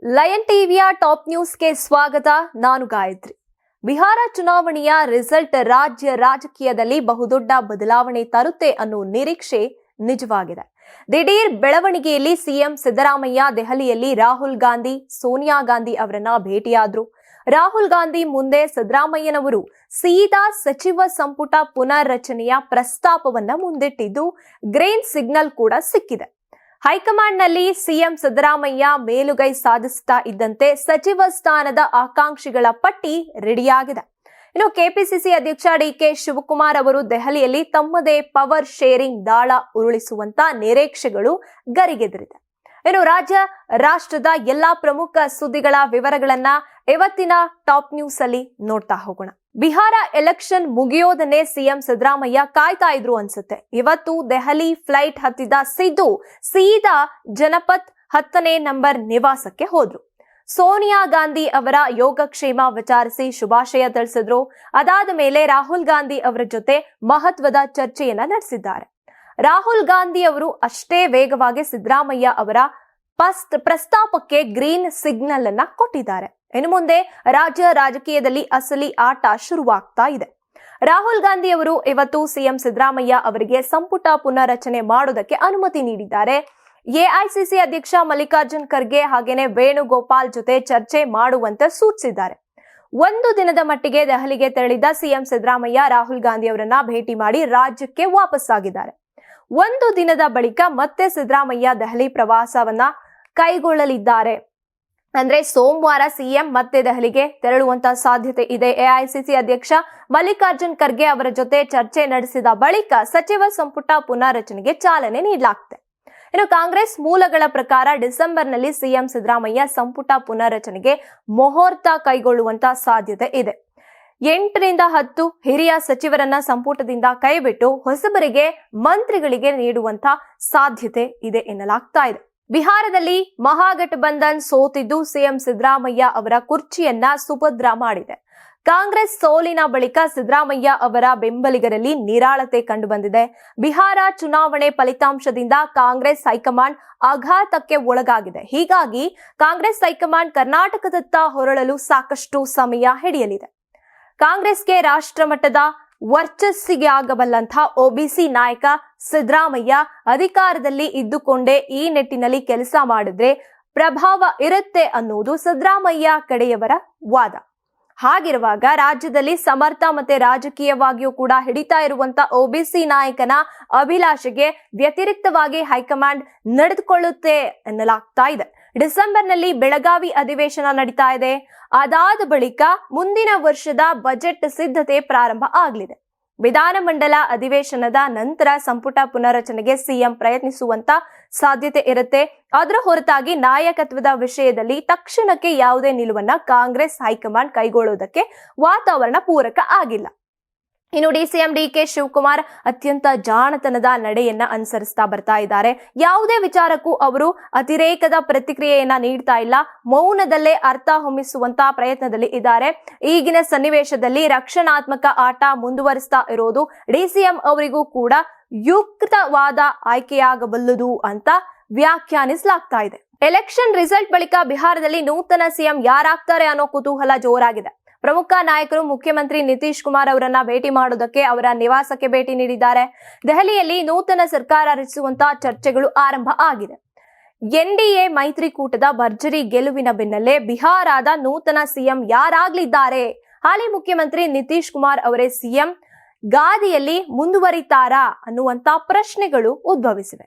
Lion ಟಿವಿಯ top ನ್ಯೂಸ್ಗೆ ಸ್ವಾಗತ. ನಾನು ಗಾಯತ್ರಿ. ಬಿಹಾರ ಚುನಾವಣೆಯ ರಿಸಲ್ಟ್ ರಾಜ್ಯ ರಾಜಕೀಯದಲ್ಲಿ ಬಹುದೊಡ್ಡ ಬದಲಾವಣೆ ತರುತ್ತೆ ಅನ್ನೋ ನಿರೀಕ್ಷೆ ನಿಜವಾಗಿದೆ. ದಿಢೀರ್ ಬೆಳವಣಿಗೆಯಲ್ಲಿ ಸಿಎಂ ಸಿದ್ದರಾಮಯ್ಯ ದೆಹಲಿಯಲ್ಲಿ ರಾಹುಲ್ ಗಾಂಧಿ, ಸೋನಿಯಾ ಗಾಂಧಿ ಅವರನ್ನ ಭೇಟಿಯಾದ್ರು. ರಾಹುಲ್ ಗಾಂಧಿ ಮುಂದೆ ಸಿದ್ದರಾಮಯ್ಯನವರು ಸೀದಾ ಸಚಿವ ಸಂಪುಟ ಪುನರ್ರಚನೆಯ ಪ್ರಸ್ತಾಪವನ್ನ ಮುಂದಿಟ್ಟಿದ್ದು ಗ್ರೀನ್ ಸಿಗ್ನಲ್ ಕೂಡ ಸಿಕ್ಕಿದೆ. ಹೈಕಮಾಂಡ್ ನಲ್ಲಿ ಸಿಎಂ ಸಿದ್ದರಾಮಯ್ಯ ಮೇಲುಗೈ ಸಾಧಿಸ್ತಾ ಇದ್ದಂತೆ ಸಚಿವ ಸ್ಥಾನದ ಆಕಾಂಕ್ಷಿಗಳ ಪಟ್ಟಿ ರೆಡಿಯಾಗಿದೆ. ಇನ್ನು ಕೆಪಿಸಿಸಿ ಅಧ್ಯಕ್ಷ ಡಿಕೆ ಶಿವಕುಮಾರ್ ಅವರು ದೆಹಲಿಯಲ್ಲಿ ತಮ್ಮದೇ ಪವರ್ ಶೇರಿಂಗ್ ದಾಳ ಉರುಳಿಸುವಂತ ನಿರೀಕ್ಷೆಗಳು ಗರಿಗೆದರಿದೆ. ಇನ್ನು ರಾಷ್ಟ್ರದ ಎಲ್ಲಾ ಪ್ರಮುಖ ಸುದ್ದಿಗಳ ವಿವರಗಳನ್ನ ಇವತ್ತಿನ ಟಾಪ್ ನ್ಯೂಸ್ ಅಲ್ಲಿ ನೋಡ್ತಾ ಹೋಗೋಣ. ಬಿಹಾರ ಎಲೆಕ್ಷನ್ ಮುಗಿಯೋದನ್ನೇ ಸಿಎಂ ಸಿದ್ದರಾಮಯ್ಯ ಕಾಯ್ತಾ ಇದ್ರು ಅನ್ಸುತ್ತೆ. ಇವತ್ತು ದೆಹಲಿ ಫ್ಲೈಟ್ ಹತ್ತಿದ ಸಿದ್ದು ಸೀದಾ ಜನಪಥ್ 10ನೇ ನಂಬರ್ ನಿವಾಸಕ್ಕೆ ಹೋದ್ರು. ಸೋನಿಯಾ ಗಾಂಧಿ ಅವರ ಯೋಗಕ್ಷೇಮ ವಿಚಾರಿಸಿ ಶುಭಾಶಯ ತಿಳಿಸಿದ್ರು. ಅದಾದ ಮೇಲೆ ರಾಹುಲ್ ಗಾಂಧಿ ಅವರ ಜೊತೆ ಮಹತ್ವದ ಚರ್ಚೆಯನ್ನ ನಡೆಸಿದ್ದಾರೆ. ರಾಹುಲ್ ಗಾಂಧಿ ಅವರು ಅಷ್ಟೇ ವೇಗವಾಗಿ ಸಿದ್ದರಾಮಯ್ಯ ಅವರ ಪ್ರಸ್ತಾಪಕ್ಕೆ ಗ್ರೀನ್ ಸಿಗ್ನಲ್ ಅನ್ನ ಕೊಟ್ಟಿದ್ದಾರೆ. ಇನ್ನು ಮುಂದೆ ರಾಜ್ಯ ರಾಜಕೀಯದಲ್ಲಿ ಅಸಲಿ ಆಟ ಶುರುವಾಗ್ತಾ ಇದೆ. ರಾಹುಲ್ ಗಾಂಧಿ ಅವರು ಇವತ್ತು ಸಿಎಂ ಸಿದ್ದರಾಮಯ್ಯ ಅವರಿಗೆ ಸಂಪುಟ ಪುನರ್ರಚನೆ ಮಾಡೋದಕ್ಕೆ ಅನುಮತಿ ನೀಡಿದ್ದಾರೆ. ಎಐಸಿಸಿ ಅಧ್ಯಕ್ಷ ಮಲ್ಲಿಕಾರ್ಜುನ್ ಖರ್ಗೆ ಹಾಗೇನೆ ವೇಣುಗೋಪಾಲ್ ಜೊತೆ ಚರ್ಚೆ ಮಾಡುವಂತೆ ಸೂಚಿಸಿದ್ದಾರೆ. ಒಂದು ದಿನದ ಮಟ್ಟಿಗೆ ದೆಹಲಿಗೆ ತೆರಳಿದ ಸಿಎಂ ಸಿದ್ದರಾಮಯ್ಯ ರಾಹುಲ್ ಗಾಂಧಿ ಅವರನ್ನ ಭೇಟಿ ಮಾಡಿ ರಾಜ್ಯಕ್ಕೆ ವಾಪಸ್ಸಾಗಿದ್ದಾರೆ. ಒಂದು ದಿನದ ಬಳಿಕ ಮತ್ತೆ ಸಿದ್ದರಾಮಯ್ಯ ದೆಹಲಿ ಪ್ರವಾಸವನ್ನ ಕೈಗೊಳ್ಳಲಿದ್ದಾರೆ. ಅಂದ್ರೆ ಸೋಮವಾರ ಸಿಎಂ ಮತ್ತೆ ದೆಹಲಿಗೆ ತೆರಳುವಂತ ಸಾಧ್ಯತೆ ಇದೆ. ಎಐಸಿಸಿ ಅಧ್ಯಕ್ಷ ಮಲ್ಲಿಕಾರ್ಜುನ್ ಖರ್ಗೆ ಅವರ ಜೊತೆ ಚರ್ಚೆ ನಡೆಸಿದ ಬಳಿಕ ಸಚಿವ ಸಂಪುಟ ಪುನರ್ರಚನೆಗೆ ಚಾಲನೆ ನೀಡಲಾಗಿದೆ. ಇನ್ನು ಕಾಂಗ್ರೆಸ್ ಮೂಲಗಳ ಪ್ರಕಾರ ಡಿಸೆಂಬರ್ನಲ್ಲಿ ಸಿಎಂ ಸಿದ್ದರಾಮಯ್ಯ ಸಂಪುಟ ಪುನರ್ರಚನೆಗೆ ಮುಹೂರ್ತ ಕೈಗೊಳ್ಳುವಂತ ಸಾಧ್ಯತೆ ಇದೆ. 8 ರಿಂದ 10 ಹಿರಿಯ ಸಚಿವರನ್ನ ಸಂಪುಟದಿಂದ ಕೈಬಿಟ್ಟು ಹೊಸಬರಿಗೆ ಮಂತ್ರಿಗಳಿಗೆ ನೀಡುವಂತ ಸಾಧ್ಯತೆ ಇದೆ ಎನ್ನಲಾಗ್ತಾ ಇದೆ. ಬಿಹಾರದಲ್ಲಿ ಮಹಾಗಠಬಂಧನ್ ಸೋತಿದ್ದು ಸಿಎಂ ಸಿದ್ದರಾಮಯ್ಯ ಅವರ ಕುರ್ಚಿಯನ್ನ ಸುಭದ್ರ ಮಾಡಿದೆ. ಕಾಂಗ್ರೆಸ್ ಸೋಲಿನ ಬಳಿಕ ಸಿದ್ದರಾಮಯ್ಯ ಅವರ ಬೆಂಬಲಿಗರಲ್ಲಿ ನಿರಾಳತೆ ಕಂಡುಬಂದಿದೆ. ಬಿಹಾರ ಚುನಾವಣೆ ಫಲಿತಾಂಶದಿಂದ ಕಾಂಗ್ರೆಸ್ ಹೈಕಮಾಂಡ್ ಆಘಾತಕ್ಕೆ ಒಳಗಾಗಿದೆ. ಹೀಗಾಗಿ ಕಾಂಗ್ರೆಸ್ ಹೈಕಮಾಂಡ್ ಕರ್ನಾಟಕದತ್ತ ಹೊರಳಲು ಸಾಕಷ್ಟು ಸಮಯ ಹಿಡಿಯಲಿದೆ. ಕಾಂಗ್ರೆಸ್ಗೆ ರಾಷ್ಟ್ರ ಮಟ್ಟದ ವರ್ಚಸ್ಸಿಗೆ ಆಗಬಲ್ಲಂತಹ ಒಬಿಸಿ ನಾಯಕ ಸಿದ್ದರಾಮಯ್ಯ ಅಧಿಕಾರದಲ್ಲಿ ಇದ್ದುಕೊಂಡೇ ಈ ನಿಟ್ಟಿನಲ್ಲಿ ಕೆಲಸ ಮಾಡಿದ್ರೆ ಪ್ರಭಾವ ಇರುತ್ತೆ ಅನ್ನುವುದು ಸಿದ್ದರಾಮಯ್ಯ ಕಡೆಯವರ ವಾದ. ಹಾಗಿರುವಾಗ ರಾಜ್ಯದಲ್ಲಿ ಸಮರ್ಥ ಮತ್ತೆ ರಾಜಕೀಯವಾಗಿಯೂ ಕೂಡ ಹಿಡಿತಾ ಇರುವಂತ ಒಬಿಸಿ ನಾಯಕನ ಅಭಿಲಾಷೆಗೆ ವ್ಯತಿರಿಕ್ತವಾಗಿ ಹೈಕಮಾಂಡ್ ನಡೆದುಕೊಳ್ಳುತ್ತೆ ಎನ್ನಲಾಗ್ತಾ ಇದೆ. ಡಿಸೆಂಬರ್ನಲ್ಲಿ ಬೆಳಗಾವಿ ಅಧಿವೇಶನ ನಡೀತಾ ಇದೆ. ಅದಾದ ಬಳಿಕ ಮುಂದಿನ ವರ್ಷದ ಬಜೆಟ್ ಸಿದ್ಧತೆ ಪ್ರಾರಂಭ ಆಗಲಿದೆ. ವಿಧಾನಮಂಡಲ ಅಧಿವೇಶನದ ನಂತರ ಸಂಪುಟ ಪುನರ್ರಚನೆಗೆ ಸಿಎಂ ಪ್ರಯತ್ನಿಸುವಂತ ಸಾಧ್ಯತೆ ಇರುತ್ತೆ. ಅದರ ಹೊರತಾಗಿ ನಾಯಕತ್ವದ ವಿಷಯದಲ್ಲಿ ತಕ್ಷಣಕ್ಕೆ ಯಾವುದೇ ನಿಲುವನ್ನ ಕಾಂಗ್ರೆಸ್ ಹೈಕಮಾಂಡ್ ಕೈಗೊಳ್ಳುವುದಕ್ಕೆ ವಾತಾವರಣ ಪೂರಕ ಆಗಿಲ್ಲ. ಇನ್ನು ಸಿಎಂ ಡಿಕೆ ಶಿವಕುಮಾರ್ ಅತ್ಯಂತ ಜಾಣತನದ ನಡೆಯನ್ನ ಅನುಸರಿಸ್ತಾ ಬರ್ತಾ ಇದ್ದಾರೆ. ಯಾವುದೇ ವಿಚಾರಕ್ಕೂ ಅವರು ಅತಿರೇಕದ ಪ್ರತಿಕ್ರಿಯೆಯನ್ನ ನೀಡ್ತಾ ಇಲ್ಲ. ಮೌನದಲ್ಲೇ ಅರ್ಥ ಹೊಮ್ಮಿಸುವಂತ ಪ್ರಯತ್ನದಲ್ಲಿ ಇದ್ದಾರೆ. ಈಗಿನ ಸನ್ನಿವೇಶದಲ್ಲಿ ರಕ್ಷಣಾತ್ಮಕ ಆಟ ಮುಂದುವರಿಸ್ತಾ ಇರೋದು ಡಿಸಿಎಂ ಅವರಿಗೂ ಕೂಡ ಯುಕ್ತವಾದ ಆಯ್ಕೆಯಾಗಬಲ್ಲದು ಅಂತ ವ್ಯಾಖ್ಯಾನಿಸಲಾಗ್ತಾ ಇದೆ. ಎಲೆಕ್ಷನ್ ರಿಸಲ್ಟ್ ಬಳಿಕ ಬಿಹಾರದಲ್ಲಿ ನೂತನ ಸಿಎಂ ಯಾರಾಗ್ತಾರೆ ಅನ್ನೋ ಕುತೂಹಲ ಜೋರಾಗಿದೆ. ಪ್ರಮುಖ ನಾಯಕರು ಮುಖ್ಯಮಂತ್ರಿ ನಿತೀಶ್ ಕುಮಾರ್ ಅವರನ್ನ ಭೇಟಿ ಮಾಡೋದಕ್ಕೆ ಅವರ ನಿವಾಸಕ್ಕೆ ಭೇಟಿ ನೀಡಿದ್ದಾರೆ. ದೆಹಲಿಯಲ್ಲಿ ನೂತನ ಸರ್ಕಾರ ರಚಿಸುವಂತ ಚರ್ಚೆಗಳು ಆರಂಭ ಆಗಿದೆ. ಎನ್ಡಿಎ ಮೈತ್ರಿಕೂಟದ ಭರ್ಜರಿ ಗೆಲುವಿನ ಬೆನ್ನಲ್ಲೇ ಬಿಹಾರದ ನೂತನ ಸಿಎಂ ಯಾರಾಗ್ಲಿದ್ದಾರೆ? ಹಾಲಿ ಮುಖ್ಯಮಂತ್ರಿ ನಿತೀಶ್ ಕುಮಾರ್ ಅವರೇ ಸಿಎಂ ಗಾದಿಯಲ್ಲಿ ಮುಂದುವರಿತಾರಾ ಅನ್ನುವಂತ ಪ್ರಶ್ನೆಗಳು ಉದ್ಭವಿಸಿವೆ.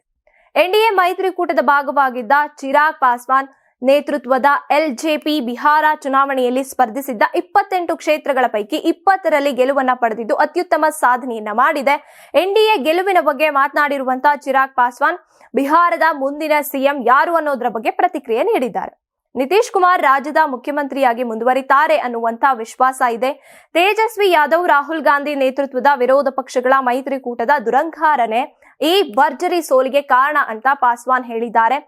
ಎನ್ಡಿಎ ಮೈತ್ರಿಕೂಟದ ಭಾಗವಾಗಿದ್ದ ಚಿರಾಗ್ ಪಾಸ್ವಾನ್ ನೇತೃತ್ವದ ಎಲ್ಜೆಪಿ ಬಿಹಾರ ಚುನಾವಣೆಯಲ್ಲಿ ಸ್ಪರ್ಧಿಸಿದ್ದ 28 ಕ್ಷೇತ್ರಗಳ ಪೈಕಿ 20ರಲ್ಲಿ ಗೆಲುವನ್ನ ಪಡೆದಿದ್ದು ಅತ್ಯುತ್ತಮ ಸಾಧನೆಯನ್ನ ಮಾಡಿದೆ. ಎನ್ಡಿಎ ಗೆಲುವಿನ ಬಗ್ಗೆ ಮಾತನಾಡಿರುವಂತಹ ಚಿರಾಗ್ ಪಾಸ್ವಾನ್ ಬಿಹಾರದ ಮುಂದಿನ ಸಿಎಂ ಯಾರು ಅನ್ನೋದ್ರ ಬಗ್ಗೆ ಪ್ರತಿಕ್ರಿಯೆ ನೀಡಿದ್ದಾರೆ. ನಿತೀಶ್ ಕುಮಾರ್ ರಾಜ್ಯದ ಮುಖ್ಯಮಂತ್ರಿಯಾಗಿ ಮುಂದುವರಿತಾರೆ ಅನ್ನುವಂತ ವಿಶ್ವಾಸ ಇದೆ. ತೇಜಸ್ವಿ ಯಾದವ್, ರಾಹುಲ್ ಗಾಂಧಿ ನೇತೃತ್ವದ ವಿರೋಧ ಪಕ್ಷಗಳ ಮೈತ್ರಿಕೂಟದ ದುರಂಕಾರನೆ ಈ ಭರ್ಜರಿ ಸೋಲಿಗೆ ಕಾರಣ ಅಂತ ಪಾಸ್ವಾನ್ ಹೇಳಿದ್ದಾರೆ.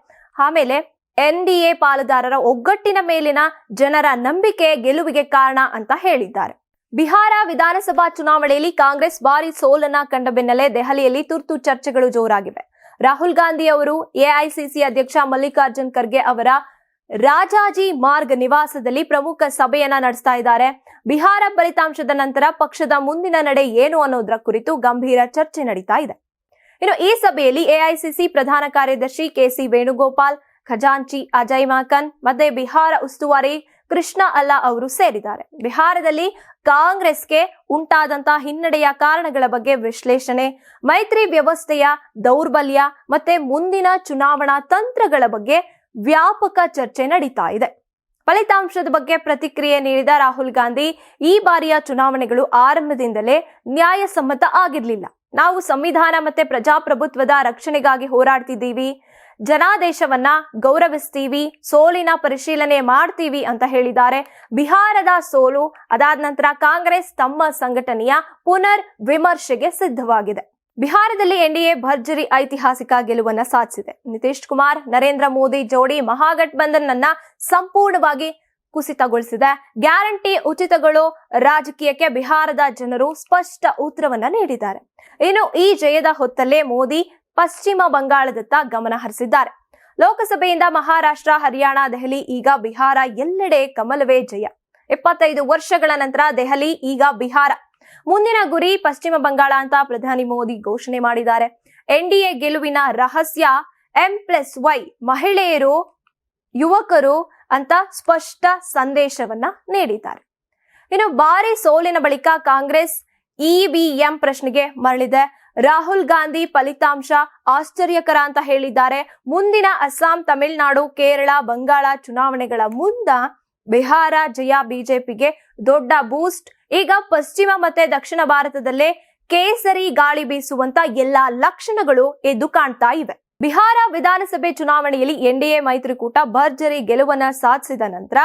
ಆಮೇಲೆ ಎನ್ಡಿಎ ಪಾಲುದಾರರ ಒಗ್ಗಟ್ಟಿನ ಮೇಲಿನ ಜನರ ನಂಬಿಕೆ ಗೆಲುವಿಗೆ ಕಾರಣ ಅಂತ ಹೇಳಿದ್ದಾರೆ. ಬಿಹಾರ ವಿಧಾನಸಭಾ ಚುನಾವಣೆಯಲ್ಲಿ ಕಾಂಗ್ರೆಸ್ ಭಾರಿ ಸೋಲನ್ನ ಕಂಡ ಬೆನ್ನಲ್ಲೇ ದೆಹಲಿಯಲ್ಲಿ ತುರ್ತು ಚರ್ಚೆಗಳು ಜೋರಾಗಿವೆ. ರಾಹುಲ್ ಗಾಂಧಿ ಅವರು ಎಐಸಿಸಿ ಅಧ್ಯಕ್ಷ ಮಲ್ಲಿಕಾರ್ಜುನ್ ಖರ್ಗೆ ಅವರ ರಾಜಾಜಿ ಮಾರ್ಗ್ ನಿವಾಸದಲ್ಲಿ ಪ್ರಮುಖ ಸಭೆಯನ್ನ ನಡೆಸ್ತಾ ಇದ್ದಾರೆ. ಬಿಹಾರ ಫಲಿತಾಂಶದ ನಂತರ ಪಕ್ಷದ ಮುಂದಿನ ನಡೆ ಏನು ಅನ್ನೋದರ ಕುರಿತು ಗಂಭೀರ ಚರ್ಚೆ ನಡೀತಾ ಇದೆ. ಇನ್ನು ಈ ಸಭೆಯಲ್ಲಿ ಎಐಸಿಸಿ ಪ್ರಧಾನ ಕಾರ್ಯದರ್ಶಿ ಕೆಸಿ ವೇಣುಗೋಪಾಲ್, ಖಜಾಂಚಿ ಅಜಯ್ ಮಾಕನ್ ಮತ್ತೆ ಬಿಹಾರ ಉಸ್ತುವಾರಿ ಕೃಷ್ಣ ಅಲ್ಲಾ ಅವರು ಸೇರಿದ್ದಾರೆ. ಬಿಹಾರದಲ್ಲಿ ಕಾಂಗ್ರೆಸ್ಗೆ ಉಂಟಾದಂತಹ ಹಿನ್ನಡೆಯ ಕಾರಣಗಳ ಬಗ್ಗೆ ವಿಶ್ಲೇಷಣೆ, ಮೈತ್ರಿ ವ್ಯವಸ್ಥೆಯ ದೌರ್ಬಲ್ಯ ಮತ್ತೆ ಮುಂದಿನ ಚುನಾವಣಾ ತಂತ್ರಗಳ ಬಗ್ಗೆ ವ್ಯಾಪಕ ಚರ್ಚೆ ನಡೀತಾ ಇದೆ. ಫಲಿತಾಂಶದ ಬಗ್ಗೆ ಪ್ರತಿಕ್ರಿಯೆ ನೀಡಿದ ರಾಹುಲ್ ಗಾಂಧಿ, ಈ ಬಾರಿಯ ಚುನಾವಣೆಗಳು ಆರಂಭದಿಂದಲೇ ನ್ಯಾಯಸಮ್ಮತ ಆಗಿರ್ಲಿಲ್ಲ. ನಾವು ಸಂವಿಧಾನ ಮತ್ತೆ ಪ್ರಜಾಪ್ರಭುತ್ವದ ರಕ್ಷಣೆಗಾಗಿ ಹೋರಾಡ್ತಿದ್ದೀವಿ, ಜನಾದೇಶವನ್ನ ಗೌರವಿಸ್ತೀವಿ, ಸೋಲಿನ ಪರಿಶೀಲನೆ ಮಾಡ್ತೀವಿ ಅಂತ ಹೇಳಿದ್ದಾರೆ. ಬಿಹಾರದ ಸೋಲು ಅದಾದ ನಂತರ ಕಾಂಗ್ರೆಸ್ ತಮ್ಮ ಸಂಘಟನೆಯ ಪುನರ್ ವಿಮರ್ಶೆಗೆ ಸಿದ್ಧವಾಗಿದೆ. ಬಿಹಾರದಲ್ಲಿ ಎನ್ಡಿಎ ಭರ್ಜರಿ ಐತಿಹಾಸಿಕ ಗೆಲುವನ್ನ ಸಾಧಿಸಿದೆ. ನಿತೀಶ್ ಕುಮಾರ್ ನರೇಂದ್ರ ಮೋದಿ ಜೋಡಿ ಮಹಾಗಠಬಂಧನ್ ಅನ್ನ ಸಂಪೂರ್ಣವಾಗಿ ಕುಸಿತಗೊಳಿಸಿದೆ. ಗ್ಯಾರಂಟಿ ಉಚಿತಗಳು ರಾಜಕೀಯಕ್ಕೆ ಬಿಹಾರದ ಜನರು ಸ್ಪಷ್ಟ ಉತ್ತರವನ್ನ ನೀಡಿದ್ದಾರೆ. ಇನ್ನು ಈ ಜಯದ ಹೊತ್ತಲ್ಲೇ ಮೋದಿ ಪಶ್ಚಿಮ ಬಂಗಾಳದತ್ತ ಗಮನ ಹರಿಸಿದ್ದಾರೆ. ಲೋಕಸಭೆಯಿಂದ ಮಹಾರಾಷ್ಟ್ರ, ಹರಿಯಾಣ, ದೆಹಲಿ, ಈಗ ಬಿಹಾರ, ಎಲ್ಲೆಡೆ ಕಮಲವೇ ಜಯ. 25 ವರ್ಷಗಳ ನಂತರ ದೆಹಲಿ, ಈಗ ಬಿಹಾರ. ಮುಂದಿನ ಗುರಿ ಪಶ್ಚಿಮ ಬಂಗಾಳ ಅಂತ ಪ್ರಧಾನಿ ಮೋದಿ ಘೋಷಣೆ ಮಾಡಿದ್ದಾರೆ. ಎನ್ಡಿಎ ಗೆಲುವಿನ ರಹಸ್ಯ M+Y ಮಹಿಳೆಯರು, ಯುವಕರು ಅಂತ ಸ್ಪಷ್ಟ ಸಂದೇಶವನ್ನ ನೀಡಿದ್ದಾರೆ. ಇನ್ನು ಭಾರಿ ಸೋಲಿನ ಬಳಿಕ ಕಾಂಗ್ರೆಸ್ ಇವಿಎಂ ಪ್ರಶ್ನೆಗೆ ಮರಳಿದೆ. ರಾಹುಲ್ ಗಾಂಧಿ ಫಲಿತಾಂಶ ಆಶ್ಚರ್ಯಕರ ಅಂತ ಹೇಳಿದ್ದಾರೆ. ಮುಂದಿನ ಅಸ್ಸಾಂ, ತಮಿಳುನಾಡು, ಕೇರಳ, ಬಂಗಾಳ ಚುನಾವಣೆಗಳ ಮುನ್ನ ಬಿಹಾರ ಜಯ ಬಿಜೆಪಿಗೆ ದೊಡ್ಡ ಬೂಸ್ಟ್. ಈಗ ಪಶ್ಚಿಮ ಮತ್ತೆ ದಕ್ಷಿಣ ಭಾರತದಲ್ಲೇ ಕೇಸರಿ ಗಾಳಿ ಬೀಸುವಂತ ಎಲ್ಲಾ ಲಕ್ಷಣಗಳು ಎದ್ದು ಕಾಣ್ತಾ ಇವೆ. ಬಿಹಾರ ವಿಧಾನಸಭೆ ಚುನಾವಣೆಯಲ್ಲಿ ಎನ್ಡಿಎ ಮೈತ್ರಿಕೂಟ ಭರ್ಜರಿ ಗೆಲುವನ್ನ ಸಾಧಿಸಿದ ನಂತರ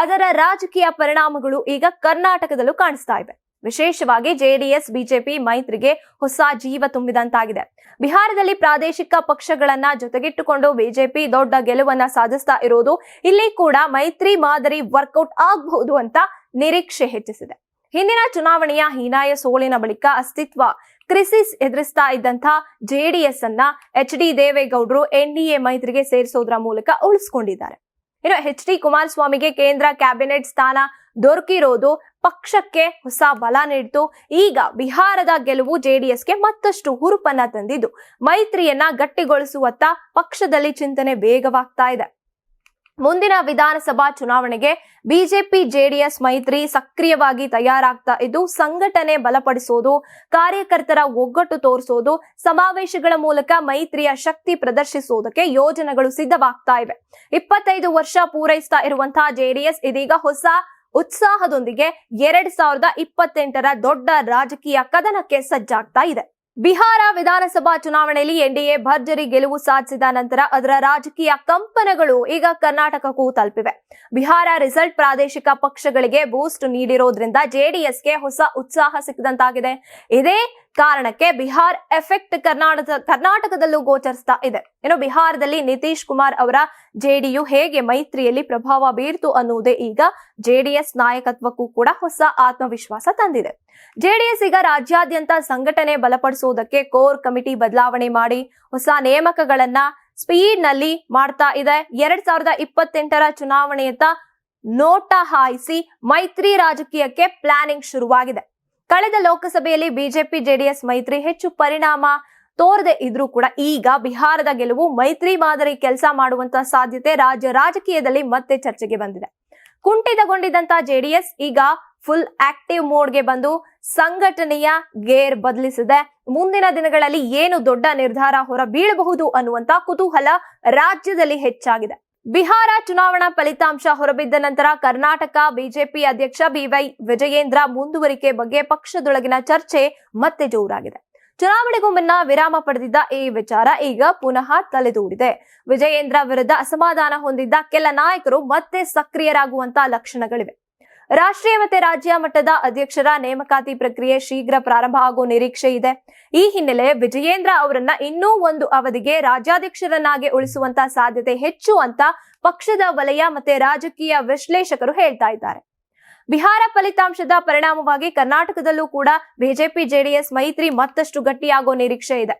ಅದರ ರಾಜಕೀಯ ಪರಿಣಾಮಗಳು ಈಗ ಕರ್ನಾಟಕದಲ್ಲೂ ಕಾಣಿಸ್ತಾ ಇವೆ. ವಿಶೇಷವಾಗಿ ಜೆಡಿಎಸ್ ಬಿಜೆಪಿ ಮೈತ್ರಿಗೆ ಹೊಸ ಜೀವ ತುಂಬಿದಂತಾಗಿದೆ. ಬಿಹಾರದಲ್ಲಿ ಪ್ರಾದೇಶಿಕ ಪಕ್ಷಗಳನ್ನ ಜೊತೆಗಿಟ್ಟುಕೊಂಡು ಬಿಜೆಪಿ ದೊಡ್ಡ ಗೆಲುವನ್ನ ಸಾಧಿಸ್ತಾ ಇರೋದು ಇಲ್ಲಿ ಕೂಡ ಮೈತ್ರಿ ಮಾದರಿ ವರ್ಕೌಟ್ ಆಗಬಹುದು ಅಂತ ನಿರೀಕ್ಷೆ ಹೆಚ್ಚಿಸಿದೆ. ಹಿಂದಿನ ಚುನಾವಣೆಯ ಹೀನಾಯ ಸೋಲಿನ ಬಳಿಕ ಅಸ್ತಿತ್ವ ಕ್ರಿಸಿಸ್ ಎದುರಿಸ್ತಾ ಇದ್ದಂತ ಜೆಡಿಎಸ್ ಅನ್ನ HD ದೇವೇಗೌಡರು ಎನ್ಡಿಎ ಮೈತ್ರಿಗೆ ಸೇರಿಸೋದ್ರ ಮೂಲಕ ಉಳಿಸಿಕೊಂಡಿದ್ದಾರೆ. ಇನ್ನು HD ಕುಮಾರಸ್ವಾಮಿಗೆ ಕೇಂದ್ರ ಕ್ಯಾಬಿನೆಟ್ ಸ್ಥಾನ ದೊರಕಿರೋದು ಪಕ್ಷಕ್ಕೆ ಹೊಸ ಬಲ ನೀಡಿತು. ಈಗ ಬಿಹಾರದ ಗೆಲುವು ಜೆಡಿಎಸ್ಗೆ ಮತ್ತಷ್ಟು ಹುರುಪನ್ನ ತಂದಿದ್ದು ಮೈತ್ರಿಯನ್ನ ಗಟ್ಟಿಗೊಳಿಸುವತ್ತ ಪಕ್ಷದಲ್ಲಿ ಚಿಂತನೆ ವೇಗವಾಗ್ತಾ ಇದೆ. ಮುಂದಿನ ವಿಧಾನಸಭಾ ಚುನಾವಣೆಗೆ ಬಿಜೆಪಿ ಜೆಡಿಎಸ್ ಮೈತ್ರಿ ಸಕ್ರಿಯವಾಗಿ ತಯಾರಾಗ್ತಾ ಇದ್ದು ಸಂಘಟನೆ ಬಲಪಡಿಸೋದು, ಕಾರ್ಯಕರ್ತರ ಒಗ್ಗಟ್ಟು ತೋರಿಸೋದು, ಸಮಾವೇಶಗಳ ಮೂಲಕ ಮೈತ್ರಿಯ ಶಕ್ತಿ ಪ್ರದರ್ಶಿಸೋದಕ್ಕೆ ಯೋಜನೆಗಳು ಸಿದ್ಧವಾಗ್ತಾ ಇವೆ. 25 ವರ್ಷ ಪೂರೈಸ್ತಾ ಇರುವಂತಹ ಜೆಡಿಎಸ್ ಇದೀಗ ಹೊಸ ಉತ್ಸಾಹದೊಂದಿಗೆ 2028ರ ದೊಡ್ಡ ರಾಜಕೀಯ ಕದನಕ್ಕೆ ಸಜ್ಜಾಗ್ತಾ ಇದೆ. ಬಿಹಾರ ವಿಧಾನಸಭಾ ಚುನಾವಣೆಯಲ್ಲಿ ಎನ್ಡಿಎ ಭರ್ಜರಿ ಗೆಲುವು ಸಾಧಿಸಿದ ನಂತರ ಅದರ ರಾಜಕೀಯ ಕಂಪನಗಳು ಈಗ ಕರ್ನಾಟಕಕ್ಕೂ ತಲುಪಿವೆ. ಬಿಹಾರ ರಿಸಲ್ಟ್ ಪ್ರಾದೇಶಿಕ ಪಕ್ಷಗಳಿಗೆ ಬೂಸ್ಟ್ ನೀಡಿರೋದ್ರಿಂದ ಜೆಡಿಎಸ್ಗೆ ಹೊಸ ಉತ್ಸಾಹ ಸಿಕ್ಕಿದಂತಾಗಿದೆ. ಇದೇ ಕಾರಣಕ್ಕೆ ಬಿಹಾರ್ ಎಫೆಕ್ಟ್ ಕರ್ನಾಟಕದಲ್ಲೂ ಗೋಚರಿಸ್ತಾ ಇದೆ. ಇನ್ನು ಬಿಹಾರದಲ್ಲಿ ನಿತೀಶ್ ಕುಮಾರ್ ಅವರ ಜೆಡಿಯು ಹೇಗೆ ಮೈತ್ರಿಯಲ್ಲಿ ಪ್ರಭಾವ ಬೀರ್ತು ಅನ್ನುವುದೇ ಈಗ ಜೆಡಿಎಸ್ ನಾಯಕತ್ವಕ್ಕೂ ಕೂಡ ಹೊಸ ಆತ್ಮವಿಶ್ವಾಸ ತಂದಿದೆ. ಜೆಡಿಎಸ್ ಈಗ ರಾಜ್ಯಾದ್ಯಂತ ಸಂಘಟನೆ ಬಲಪಡಿಸುವುದಕ್ಕೆ ಕೋರ್ ಕಮಿಟಿ ಬದಲಾವಣೆ ಮಾಡಿ ಹೊಸ ನೇಮಕಗಳನ್ನ ಸ್ಪೀಡ್ ನಲ್ಲಿ ಮಾಡ್ತಾ ಇದೆ. 2028ರ ಚುನಾವಣೆಯತ್ತ ನೋಟ ಹಾಯಿಸಿ ಮೈತ್ರಿ ರಾಜಕೀಯಕ್ಕೆ ಪ್ಲಾನಿಂಗ್ ಶುರುವಾಗಿದೆ. ಕಳೆದ ಲೋಕಸಭೆಯಲ್ಲಿ ಬಿಜೆಪಿ ಜೆಡಿಎಸ್ ಮೈತ್ರಿ ಹೆಚ್ಚು ಪರಿಣಾಮ ತೋರದೆ ಇದ್ರೂ ಕೂಡ ಈಗ ಬಿಹಾರದ ಗೆಲುವು ಮೈತ್ರಿ ಮಾದರಿ ಕೆಲಸ ಮಾಡುವಂತಹ ಸಾಧ್ಯತೆ ರಾಜ್ಯ ರಾಜಕೀಯದಲ್ಲಿ ಮತ್ತೆ ಚರ್ಚೆಗೆ ಬಂದಿದೆ. ಕುಂಠಿತಗೊಂಡಿದ್ದಂತ ಜೆಡಿಎಸ್ ಈಗ ಫುಲ್ ಆಕ್ಟಿವ್ ಮೋಡ್ಗೆ ಬಂದು ಸಂಘಟನೆಯ ಗೇರ್ ಬದಲಿಸಿದೆ. ಮುಂದಿನ ದಿನಗಳಲ್ಲಿ ಏನು ದೊಡ್ಡ ನಿರ್ಧಾರ ಹೊರ ಬೀಳಬಹುದು ಅನ್ನುವಂತ ಕುತೂಹಲ ರಾಜ್ಯದಲ್ಲಿ ಹೆಚ್ಚಾಗಿದೆ. ಬಿಹಾರ ಚುನಾವಣಾ ಫಲಿತಾಂಶ ಹೊರಬಿದ್ದ ನಂತರ ಕರ್ನಾಟಕ ಬಿಜೆಪಿ ಅಧ್ಯಕ್ಷ BY ವಿಜಯೇಂದ್ರ ಮುಂದುವರಿಕೆ ಬಗ್ಗೆ ಪಕ್ಷದೊಳಗಿನ ಚರ್ಚೆ ಮತ್ತೆ ಜೋರಾಗಿದೆ. ಚುನಾವಣೆಗೂ ಮುನ್ನ ವಿರಾಮ ಪಡೆದಿದ್ದ ಈ ವಿಚಾರ ಈಗ ಪುನಃ ತಲೆದೂರಿದೆ. ವಿಜಯೇಂದ್ರ ವಿರುದ್ಧ ಅಸಮಾಧಾನ ಹೊಂದಿದ್ದ ಕೆಲ ನಾಯಕರು ಮತ್ತೆ ಸಕ್ರಿಯರಾಗುವಂತ ಲಕ್ಷಣಗಳಿವೆ. ರಾಷ್ಟ್ರೀಯ ಮತ್ತೆ ರಾಜ್ಯ ಮಟ್ಟದ ಅಧ್ಯಕ್ಷರ ನೇಮಕಾತಿ ಪ್ರಕ್ರಿಯೆ ಶೀಘ್ರ ಪ್ರಾರಂಭ ಆಗೋ ನಿರೀಕ್ಷೆ ಇದೆ. ಈ ಹಿನ್ನೆಲೆ ವಿಜಯೇಂದ್ರ ಅವರನ್ನ ಇನ್ನೂ ಒಂದು ಅವಧಿಗೆ ರಾಜ್ಯಾಧ್ಯಕ್ಷರನ್ನಾಗಿ ಉಳಿಸುವಂತ ಸಾಧ್ಯತೆ ಹೆಚ್ಚು ಅಂತ ಪಕ್ಷದ ವಲಯ ಮತ್ತೆ ರಾಜಕೀಯ ವಿಶ್ಲೇಷಕರು ಹೇಳ್ತಾ ಇದ್ದಾರೆ. ಬಿಹಾರ ಫಲಿತಾಂಶದ ಪರಿಣಾಮವಾಗಿ ಕರ್ನಾಟಕದಲ್ಲೂ ಕೂಡ ಬಿಜೆಪಿ ಜೆಡಿಎಸ್ ಮೈತ್ರಿ ಮತ್ತಷ್ಟು ಗಟ್ಟಿಯಾಗೋ ನಿರೀಕ್ಷೆ ಇದೆ.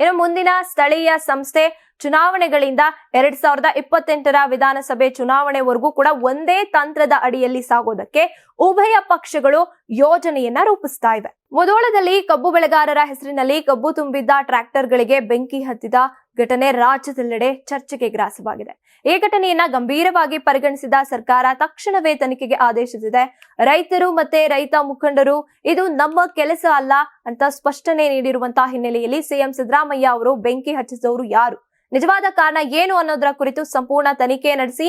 ಇನ್ನು ಮುಂದಿನ ಸ್ಥಳೀಯ ಸಂಸ್ಥೆ ಚುನಾವಣೆಗಳಿಂದ 2028ರ ವಿಧಾನಸಭೆ ಚುನಾವಣೆವರೆಗೂ ಕೂಡ ಒಂದೇ ತಂತ್ರದ ಅಡಿಯಲ್ಲಿ ಸಾಗೋದಕ್ಕೆ ಉಭಯ ಪಕ್ಷಗಳು ಯೋಜನೆಯನ್ನ ರೂಪಿಸ್ತಾ ಇವೆ. ಮುಧೋಳದಲ್ಲಿ ಕಬ್ಬು ಬೆಳೆಗಾರರ ಹೆಸರಿನಲ್ಲಿ ಕಬ್ಬು ತುಂಬಿದ್ದ ಟ್ರ್ಯಾಕ್ಟರ್ಗಳಿಗೆ ಬೆಂಕಿ ಹತ್ತಿದ ಘಟನೆ ರಾಜ್ಯದೆಲ್ಲೆಡೆ ಚರ್ಚೆಗೆ ಗ್ರಾಸವಾಗಿದೆ. ಈ ಘಟನೆಯನ್ನ ಗಂಭೀರವಾಗಿ ಪರಿಗಣಿಸಿದ ಸರ್ಕಾರ ತಕ್ಷಣವೇ ತನಿಖೆಗೆ ಆದೇಶಿಸಿದೆ. ರೈತರು ಮತ್ತೆ ರೈತ ಮುಖಂಡರು ಇದು ನಮ್ಮ ಕೆಲಸ ಅಲ್ಲ ಅಂತ ಸ್ಪಷ್ಟನೆ ನೀಡಿರುವಂತಹ ಹಿನ್ನೆಲೆಯಲ್ಲಿ ಸಿಎಂ ಸಿದ್ದರಾಮಯ್ಯ ಅವರು ಬೆಂಕಿ ಹಚ್ಚಿಸಿದವರು ಯಾರು, ನಿಜವಾದ ಕಾರಣ ಏನು ಅನ್ನೋದರ ಕುರಿತು ಸಂಪೂರ್ಣ ತನಿಖೆ ನಡೆಸಿ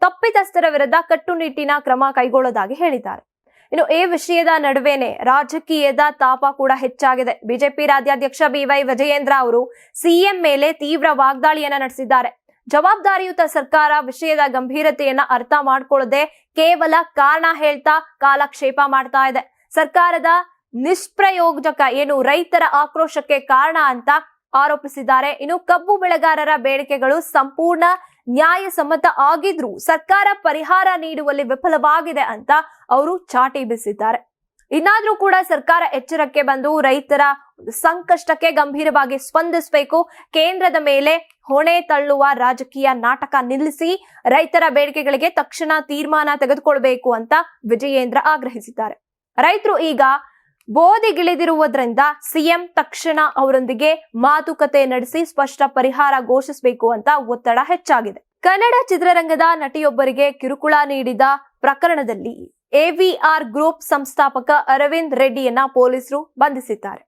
ತಪ್ಪಿತಸ್ಥರ ವಿರುದ್ಧ ಕಟ್ಟುನಿಟ್ಟಿನ ಕ್ರಮ ಕೈಗೊಳ್ಳೋದಾಗಿ ಹೇಳಿದ್ದಾರೆ. ಇನ್ನು ಈ ವಿಷಯದ ನಡುವೆನೆ ರಾಜಕೀಯದ ತಾಪ ಕೂಡ ಹೆಚ್ಚಾಗಿದೆ. ಬಿಜೆಪಿ ರಾಜ್ಯಾಧ್ಯಕ್ಷ ಬಿವೈ ವಿಜಯೇಂದ್ರ ಅವರು ಸಿಎಂ ಮೇಲೆ ತೀವ್ರ ವಾಗ್ದಾಳಿಯನ್ನ ನಡೆಸಿದ್ದಾರೆ. ಜವಾಬ್ದಾರಿಯುತ ಸರ್ಕಾರ ವಿಷಯದ ಗಂಭೀರತೆಯನ್ನ ಅರ್ಥ ಮಾಡ್ಕೊಳ್ಳದೆ ಕೇವಲ ಕಾರಣ ಹೇಳ್ತಾ ಕಾಲಕ್ಷೇಪ ಮಾಡ್ತಾ ಇದೆ. ಸರ್ಕಾರದ ನಿಷ್ಪ್ರಯೋಜಕ ಏನು ರೈತರ ಆಕ್ರೋಶಕ್ಕೆ ಕಾರಣ ಅಂತ ಆರೋಪಿಸಿದ್ದಾರೆ. ಇನ್ನು ಕಬ್ಬು ಬೆಳೆಗಾರರ ಬೇಡಿಕೆಗಳು ಸಂಪೂರ್ಣ ನ್ಯಾಯಸಮ್ಮತ ಆಗಿದ್ರೂ ಸರ್ಕಾರ ಪರಿಹಾರ ನೀಡುವಲ್ಲಿ ವಿಫಲವಾಗಿದೆ ಅಂತ ಅವರು ಚಾಟಿ ಬೀಸಿದ್ದಾರೆ. ಇನ್ನಾದ್ರೂ ಕೂಡ ಸರ್ಕಾರ ಎಚ್ಚರಕ್ಕೆ ಬಂದು ರೈತರ ಸಂಕಷ್ಟಕ್ಕೆ ಗಂಭೀರವಾಗಿ ಸ್ಪಂದಿಸಬೇಕು. ಕೇಂದ್ರದ ಮೇಲೆ ಹೊಣೆ ತಳ್ಳುವ ರಾಜಕೀಯ ನಾಟಕ ನಿಲ್ಲಿಸಿ ರೈತರ ಬೇಡಿಕೆಗಳಿಗೆ ತಕ್ಷಣ ತೀರ್ಮಾನ ತೆಗೆದುಕೊಳ್ಬೇಕು ಅಂತ ವಿಜಯೇಂದ್ರ ಆಗ್ರಹಿಸಿದ್ದಾರೆ. ರೈತರು ಈಗ ಬೋಧಿಗಿಳಿದಿರುವುದರಿಂದ ಸಿಎಂ ತಕ್ಷಣ ಅವರೊಂದಿಗೆ ಮಾತುಕತೆ ನಡೆಸಿ ಸ್ಪಷ್ಟ ಪರಿಹಾರ ಘೋಷಿಸಬೇಕು ಅಂತ ಒತ್ತಡ ಹೆಚ್ಚಾಗಿದೆ. ಕನ್ನಡ ಚಿತ್ರರಂಗದ ನಟಿಯೊಬ್ಬರಿಗೆ ಕಿರುಕುಳ ನೀಡಿದ ಪ್ರಕರಣದಲ್ಲಿ ಎವಿಆರ್ ಗ್ರೂಪ್ ಸಂಸ್ಥಾಪಕ ಅರವಿಂದ್ ರೆಡ್ಡಿಯನ್ನ ಪೊಲೀಸರು ಬಂಧಿಸಿದ್ದಾರೆ.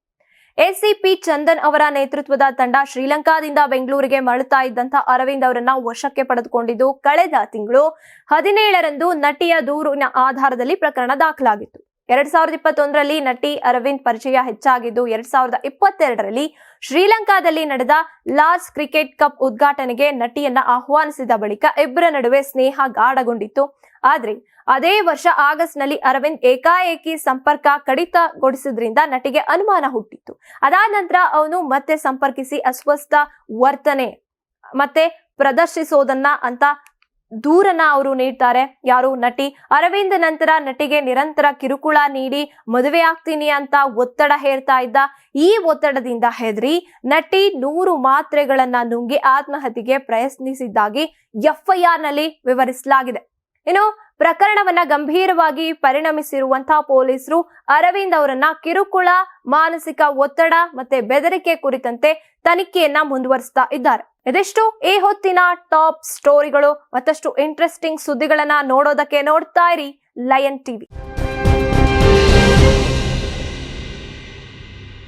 ಎಸಿಪಿ ಚಂದನ್ ಅವರ ನೇತೃತ್ವದ ತಂಡ ಶ್ರೀಲಂಕಾದಿಂದ ಬೆಂಗಳೂರಿಗೆ ಮರಳುತ್ತಾ ಇದ್ದಂತ ಅರವಿಂದ್ ಅವರನ್ನ ವಶಕ್ಕೆ ಪಡೆದುಕೊಂಡಿದ್ದು ಕಳೆದ ತಿಂಗಳು 17ರಂದು ನಟಿಯ ದೂರಿನ ಆಧಾರದಲ್ಲಿ ಪ್ರಕರಣ ದಾಖಲಾಗಿತ್ತು. 2021ರಲ್ಲಿ ನಟಿ ಅರವಿಂದ್ ಪರಿಚಯ ಹೆಚ್ಚಾಗಿದ್ದು 2022ರಲ್ಲಿ ಶ್ರೀಲಂಕಾದಲ್ಲಿ ನಡೆದ ಲಾರ್ಡ್ಸ್ ಕ್ರಿಕೆಟ್ ಕಪ್ ಉದ್ಘಾಟನೆಗೆ ನಟಿಯನ್ನ ಆಹ್ವಾನಿಸಿದ ಬಳಿಕ ಇಬ್ಬರ ನಡುವೆ ಸ್ನೇಹ ಗಾಢಗೊಂಡಿತ್ತು. ಆದ್ರೆ ಅದೇ ವರ್ಷ ಆಗಸ್ಟ್ನಲ್ಲಿ ಅರವಿಂದ್ ಏಕಾಏಕಿ ಸಂಪರ್ಕ ಕಡಿತಗೊಳಿಸಿದ್ರಿಂದ ನಟಿಗೆ ಅನುಮಾನ ಹುಟ್ಟಿತ್ತು. ಅದಾದ ನಂತರ ಅವನು ಮತ್ತೆ ಸಂಪರ್ಕಿಸಿ ಅಸ್ವಸ್ಥ ವರ್ತನೆ ಮತ್ತೆ ಪ್ರದರ್ಶಿಸೋದನ್ನ ಅಂತ ದೂರನ್ನ ಅವರು ನೀಡ್ತಾರೆ. ಯಾರು ನಟಿ ಅರವಿಂದ್ ನಂತರ ನಟಿಗೆ ನಿರಂತರ ಕಿರುಕುಳ ನೀಡಿ ಮದುವೆ ಆಗ್ತೀನಿ ಅಂತ ಒತ್ತಡ ಹೇರ್ತಾ ಇದ್ದ. ಈ ಒತ್ತಡದಿಂದ ಹೆದರಿ ನಟಿ 100 ಮಾತ್ರೆಗಳನ್ನ ನುಂಗಿ ಆತ್ಮಹತ್ಯೆಗೆ ಪ್ರಯತ್ನಿಸಿದ್ದಾಗಿ ಎಫ್ಐಆರ್ ನಲ್ಲಿ ವಿವರಿಸಲಾಗಿದೆ. ಇನ್ನು ಪ್ರಕರಣವನ್ನ ಗಂಭೀರವಾಗಿ ಪರಿಣಮಿಸಿರುವಂತಹ ಪೊಲೀಸರು ಅರವಿಂದ್ ಅವರನ್ನ ಕಿರುಕುಳ, ಮಾನಸಿಕ ಒತ್ತಡ ಮತ್ತೆ ಬೆದರಿಕೆ ಕುರಿತಂತೆ ತನಿಖೆಯನ್ನ ಮುಂದುವರಿಸ್ತಾ ಇದ್ದಾರೆ. ಇದಿಷ್ಟು ಈ ಹೊತ್ತಿನ ಟಾಪ್ ಸ್ಟೋರಿಗಳು. ಮತ್ತಷ್ಟು ಇಂಟ್ರೆಸ್ಟಿಂಗ್ ಸುದ್ದಿಗಳನ್ನ ನೋಡೋದಕ್ಕೆ ನೋಡ್ತಾ ಇರಿ ಲಯನ್ ಟಿವಿ.